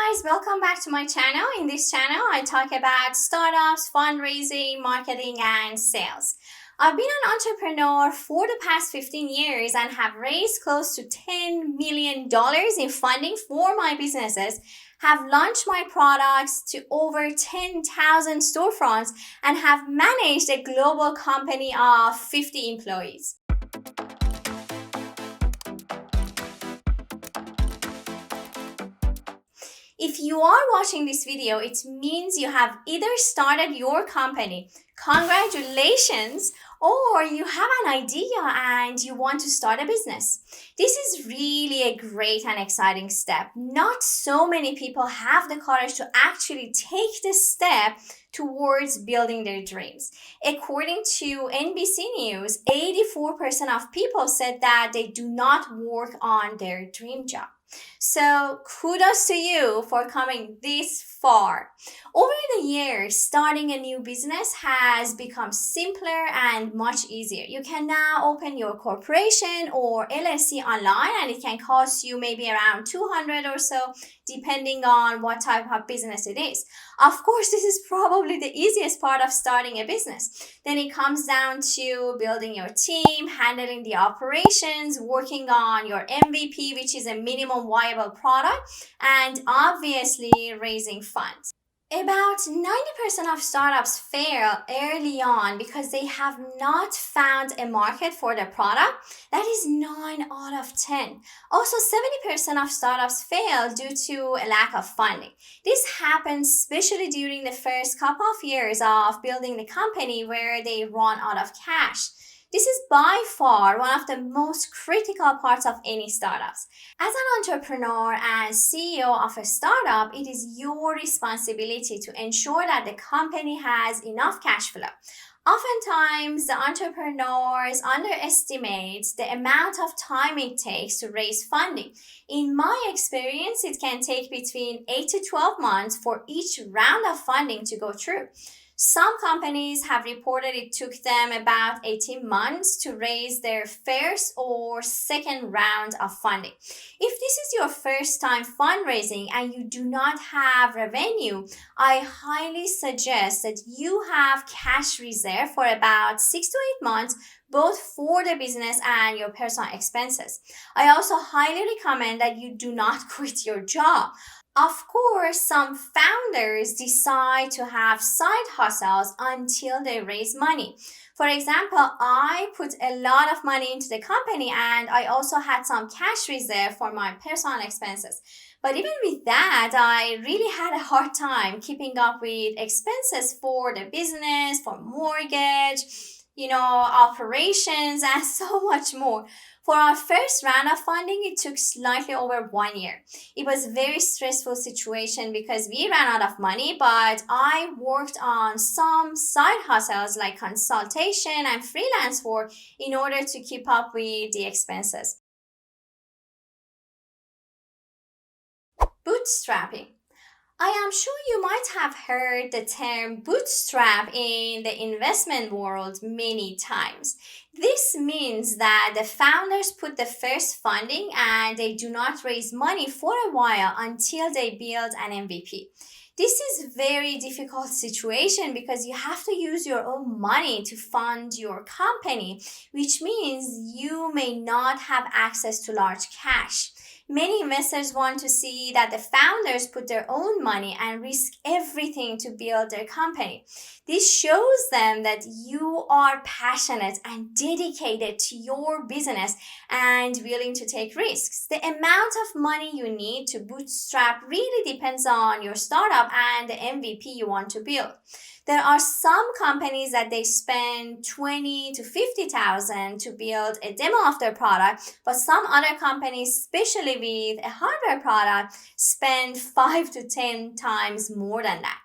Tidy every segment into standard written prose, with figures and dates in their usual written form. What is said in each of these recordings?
guys, welcome back to my channel. In this channel, I talk about startups, fundraising, marketing, and sales. I've been an entrepreneur for the past 15 years and have raised close to $10 million in funding for my businesses, have launched my products to over 10,000 storefronts, and have managed a global company of 50 employees. If you are watching this video, it means you have either started your company, congratulations, or you have an idea and you want to start a business. This is really a great and exciting step. Not so many people have the courage to actually take this step towards building their dreams. According to NBC News, 84% of people said that they do not work on their dream job. So kudos to you for coming this far. Over the years, starting a new business has become simpler and much easier. You can now open your corporation or LLC online, and it can cost you maybe around $200 or so, depending on what type of business it is. Of course, this is probably the easiest part of starting a business. Then it comes down to building your team, handling the operations, working on your MVP, which is a minimum viable product, and obviously raising funds. About 90% of startups fail early on because they have not found a market for their product. That is 9 out of 10. Also, 70% of startups fail due to a lack of funding. This happens especially during the first couple of years of building the company where they run out of cash. This is by far one of the most critical parts of any startups. As an entrepreneur and CEO of a startup, it is your responsibility to ensure that the company has enough cash flow. Oftentimes, the entrepreneurs underestimate the amount of time it takes to raise funding. In my experience, it can take between 8 to 12 months for each round of funding to go through. Some companies have reported it took them about 18 months to raise their first or second round of funding. If this is your first time fundraising and you do not have revenue, I highly suggest that you have cash reserve for about 6 to 8 months, both for the business and your personal expenses. I also highly recommend that you do not quit your job. Of course, some founders decide to have side hustles until they raise money. For example, I put a lot of money into the company and I also had some cash reserve for my personal expenses. But even with that, I really had a hard time keeping up with expenses for the business, for mortgage, operations, and so much more. For our first round of funding, it took slightly over 1 year. It was a very stressful situation because we ran out of money, but I worked on some side hustles like consultation and freelance work in order to keep up with the expenses. Bootstrapping. I am sure you might have heard the term bootstrap in the investment world many times. This means that the founders put the first funding and they do not raise money for a while until they build an MVP. This is a very difficult situation because you have to use your own money to fund your company, which means you may not have access to large cash. Many investors want to see that the founders put their own money and risk everything to build their company. This shows them that you are passionate and dedicated to your business and willing to take risks. The amount of money you need to bootstrap really depends on your startup and the MVP you want to build. There are some companies that they spend 20 to 50,000 to build a demo of their product, but some other companies, especially with a hardware product, spend 5 to 10 times more than that.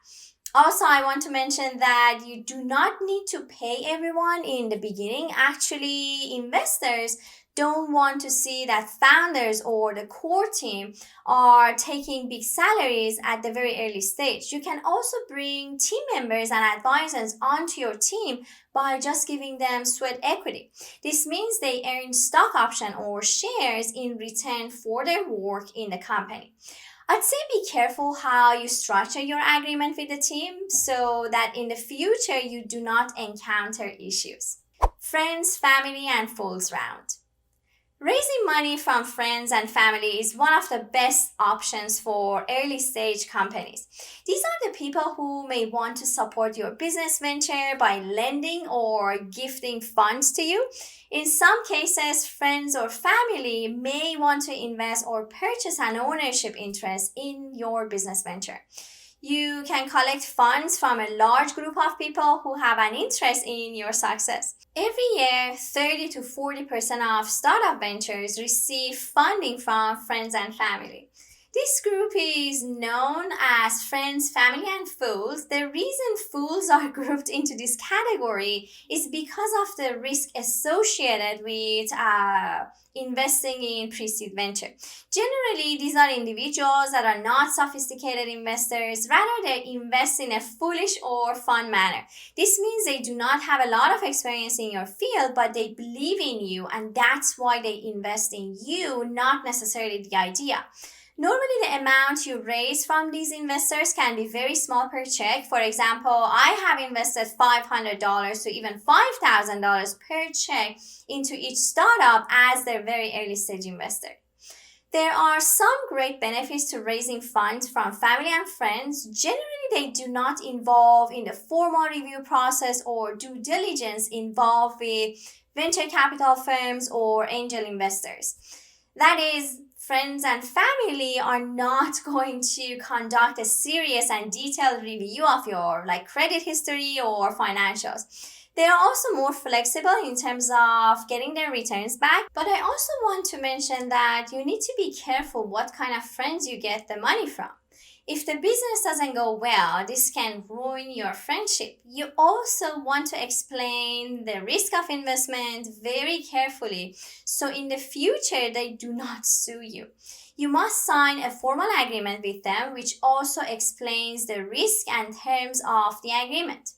Also, I want to mention that you do not need to pay everyone in the beginning. Actually, investors don't want to see that founders or the core team are taking big salaries at the very early stage. You can also bring team members and advisors onto your team by just giving them sweat equity. This means they earn stock option or shares in return for their work in the company. I'd say be careful how you structure your agreement with the team so that in the future you do not encounter issues. Friends, family, and fools round. Raising money from friends and family is one of the best options for early stage companies. These are the people who may want to support your business venture by lending or gifting funds to you. In some cases, friends or family may want to invest or purchase an ownership interest in your business venture. You can collect funds from a large group of people who have an interest in your success. Every year, 30 to 40% of startup ventures receive funding from friends and family. This group is known as friends, family, and fools. The reason fools are grouped into this category is because of the risk associated with investing in pre-seed venture. Generally, these are individuals that are not sophisticated investors. Rather, they invest in a foolish or fun manner. This means they do not have a lot of experience in your field, but they believe in you, and that's why they invest in you, not necessarily the idea. Normally, the amount you raise from these investors can be very small per check. For example, I have invested $500 to even $5,000 per check into each startup as their very early stage investor. There are some great benefits to raising funds from family and friends. Generally, they do not involve in the formal review process or due diligence involved with venture capital firms or angel investors. That is, friends and family are not going to conduct a serious and detailed review of your credit history or financials. They are also more flexible in terms of getting their returns back. But I also want to mention that you need to be careful what kind of friends you get the money from. If the business doesn't go well, this can ruin your friendship. You also want to explain the risk of investment very carefully so in the future they do not sue you. You must sign a formal agreement with them which also explains the risk and terms of the agreement.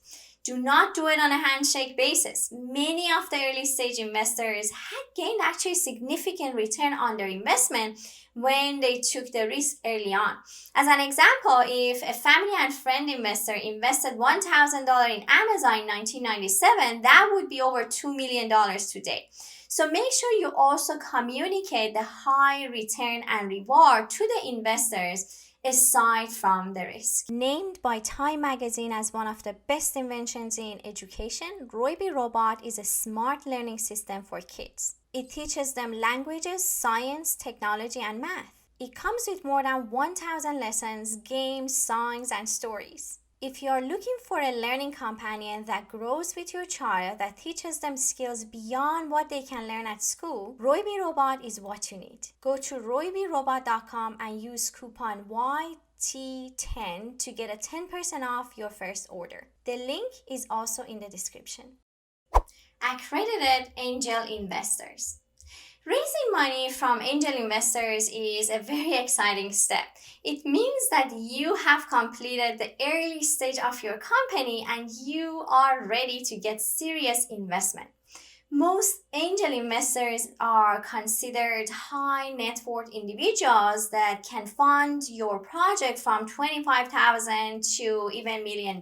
Do not do it on a handshake basis. Many of the early stage investors had gained actually significant return on their investment when they took the risk early on. As an example, if a family and friend investor invested $1,000 in Amazon in 1997, that would be over $2 million today. So make sure you also communicate the high return and reward to the investors aside from the risk. Named by Time magazine as one of the best inventions in education, ROYBI Robot is a smart learning system for kids. It teaches them languages, science, technology, and math. It comes with more than 1,000 lessons, games, songs, and stories. If you are looking for a learning companion that grows with your child, that teaches them skills beyond what they can learn at school, ROYBI Robot is what you need. Go to ROYBIRobot.com and use coupon YT10 to get a 10% off your first order. The link is also in the description. Accredited angel investors. Raising money from angel investors is a very exciting step. It means that you have completed the early stage of your company and you are ready to get serious investment. Most angel investors are considered high net worth individuals that can fund your project from $25,000 to even $1 million.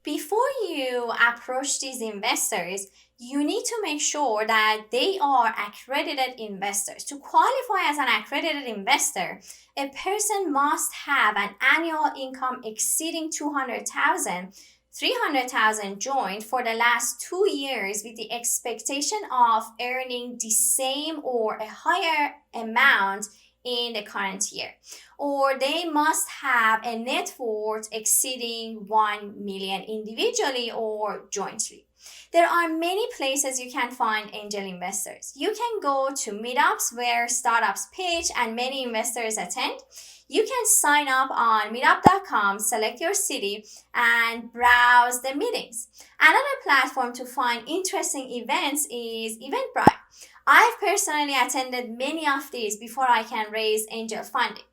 Before you approach these investors, you need to make sure that they are accredited investors. To qualify as an accredited investor, a person must have an annual income exceeding $200,000, $300,000 joined for the last 2 years with the expectation of earning the same or a higher amount in the current year. Or they must have a net worth exceeding 1 million individually or jointly. There are many places you can find angel investors. You can go to meetups where startups pitch and many investors attend. You can sign up on meetup.com, select your city, and browse the meetings. Another platform to find interesting events is Eventbrite. I've personally attended many of these before I can raise angel funding.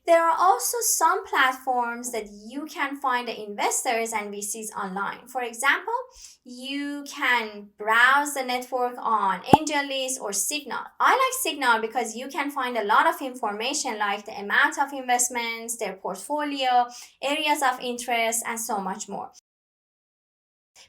There are also some platforms that you can find the investors and VCs online. For example, you can browse the network on AngelList or Signal. I like Signal because you can find a lot of information like the amount of investments, their portfolio, areas of interest, and so much more.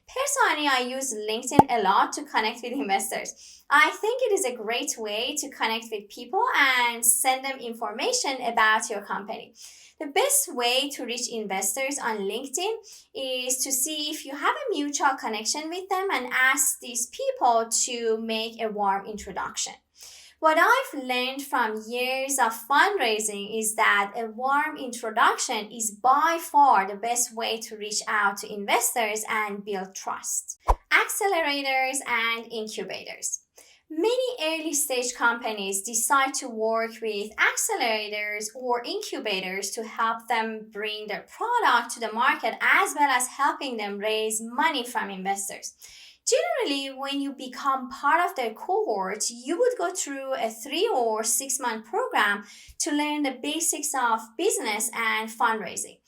Personally, I use LinkedIn a lot to connect with investors. I think it is a great way to connect with people and send them information about your company. The best way to reach investors on LinkedIn is to see if you have a mutual connection with them and ask these people to make a warm introduction. What I've learned from years of fundraising is that a warm introduction is by far the best way to reach out to investors and build trust. Accelerators and incubators. Many early stage companies decide to work with accelerators or incubators to help them bring their product to the market as well as helping them raise money from investors. Generally, when you become part of their cohort, you would go through a 3 or 6 month program to learn the basics of business and fundraising.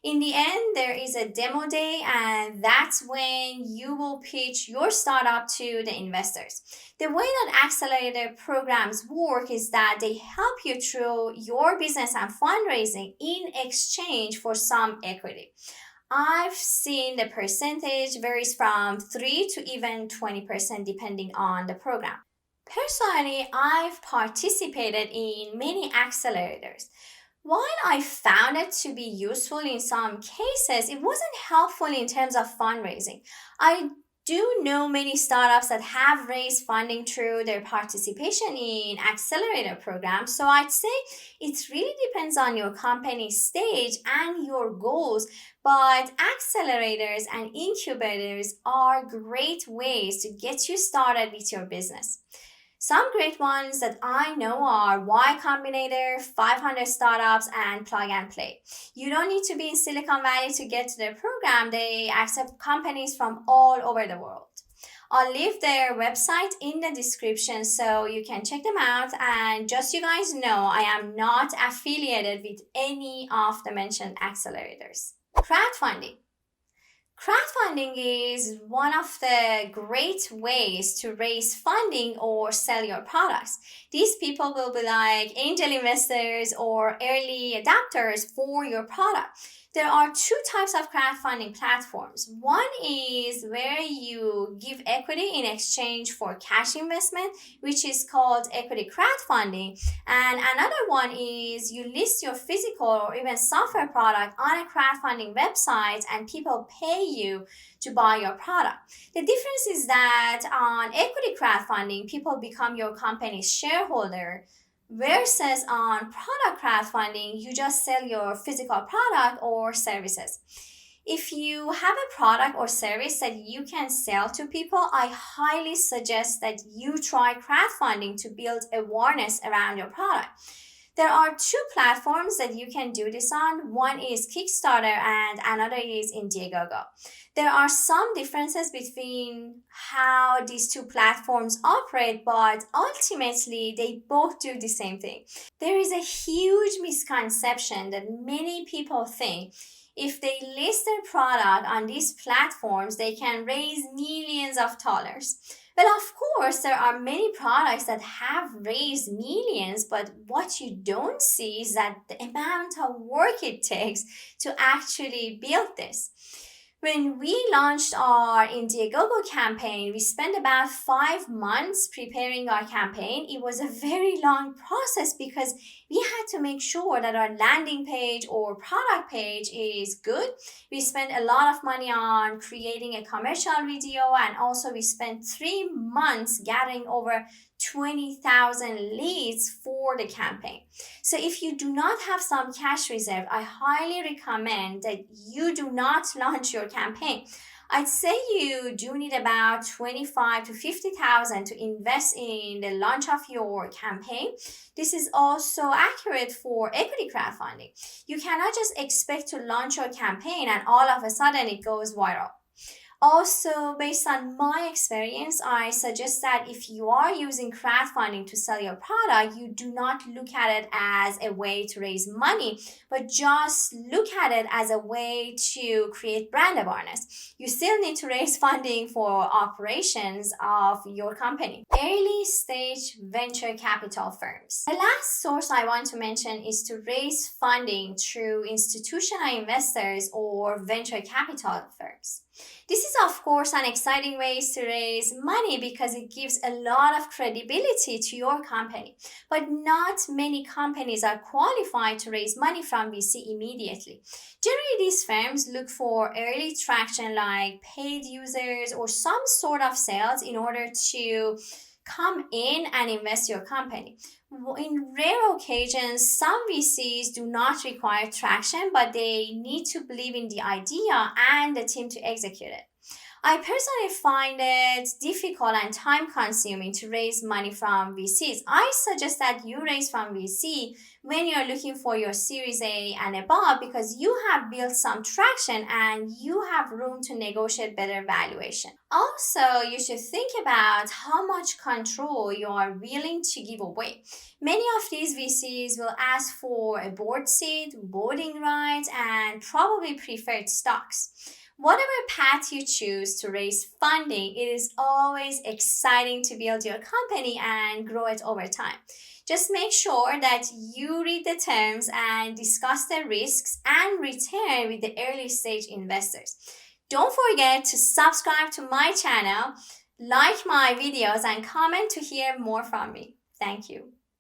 In the end, there is a demo day, and that's when you will pitch your startup to the investors. The way that accelerator programs work is that they help you through your business and fundraising in exchange for some equity. I've seen the percentage varies from 3 to even 20% depending on the program. Personally, I've participated in many accelerators. While I found it to be useful in some cases, it wasn't helpful in terms of fundraising. I do know many startups that have raised funding through their participation in accelerator programs. So I'd say it really depends on your company stage and your goals. But accelerators and incubators are great ways to get you started with your business. Some great ones that I know are Y Combinator, 500 Startups, and Plug and Play. You don't need to be in Silicon Valley to get to their program. They accept companies from all over the world. I'll leave their website in the description so you can check them out. And just so you guys know, I am not affiliated with any of the mentioned accelerators. Crowdfunding. Crowdfunding is one of the great ways to raise funding or sell your products. These people will be like angel investors or early adopters for your product. There are two types of crowdfunding platforms. One is where you give equity in exchange for cash investment, which is called equity crowdfunding. And another one is you list your physical or even software product on a crowdfunding website and people pay you to buy your product. The difference is that on equity crowdfunding, people become your company's shareholder, versus on product crowdfunding, you just sell your physical product or services. If you have a product or service that you can sell to people, I highly suggest that you try crowdfunding to build awareness around your product. There are two platforms that you can do this on. One is Kickstarter and another is Indiegogo. There are some differences between how these two platforms operate, but ultimately they both do the same thing. There is a huge misconception that many people think if they list their product on these platforms, they can raise millions of dollars. Well, of course, there are many products that have raised millions, but what you don't see is that the amount of work it takes to actually build this. When we launched our Indiegogo campaign, we spent about 5 months preparing our campaign. It was a very long process because we had to make sure that our landing page or product page is good. We spent a lot of money on creating a commercial video, and also we spent 3 months gathering over 20,000 leads for the campaign. So if you do not have some cash reserve, I highly recommend that you do not launch your campaign. I'd say you do need about 25 to 50,000 to invest in the launch of your campaign. This is also accurate for equity crowdfunding. You cannot just expect to launch your campaign and all of a sudden it goes viral. Also, based on my experience, I suggest that if you are using crowdfunding to sell your product, you do not look at it as a way to raise money, but just look at it as a way to create brand awareness. You still need to raise funding for operations of your company. Early stage venture capital firms. The last source I want to mention is to raise funding through institutional investors or venture capital firms. This is, of course, an exciting way to raise money because it gives a lot of credibility to your company. But not many companies are qualified to raise money from VC immediately. Generally, these firms look for early traction like paid users or some sort of sales in order to come in and invest your company. In rare occasions, some VCs do not require traction, but they need to believe in the idea and the team to execute it. I personally find it difficult and time consuming to raise money from VCs. I suggest that you raise from VC when you're looking for your Series A and above because you have built some traction and you have room to negotiate better valuation. Also, you should think about how much control you are willing to give away. Many of these VCs will ask for a board seat, voting rights, and probably preferred stocks. Whatever path you choose to raise funding, it is always exciting to build your company and grow it over time. Just make sure that you read the terms and discuss the risks and return with the early stage investors. Don't forget to subscribe to my channel, like my videos, and comment to hear more from me. Thank you.